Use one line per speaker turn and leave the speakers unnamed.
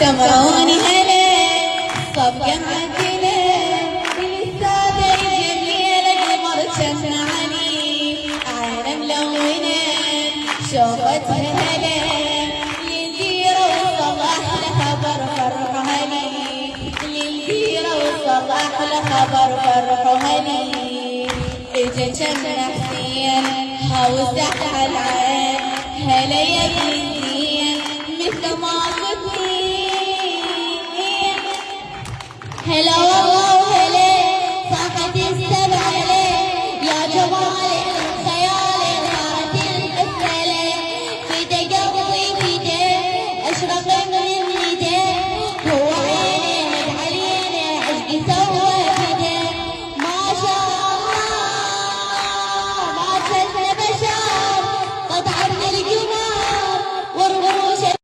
سمعوني هلا صفقة معدلة للسادة الجميلة القمر شمعني عينها ملونة شوفتها هلا للديرة والصباح لخبر فرحها لي للديرة والصباح لخبر فرحها لي اجا شمنا حسين هاوسع على العين هلا يا بنتين مثل ما قلتين هلا والله وهلا صاحت السبع عليه يا جمالي خيالي صارت الحسلة فدا قلبي فدا اشرق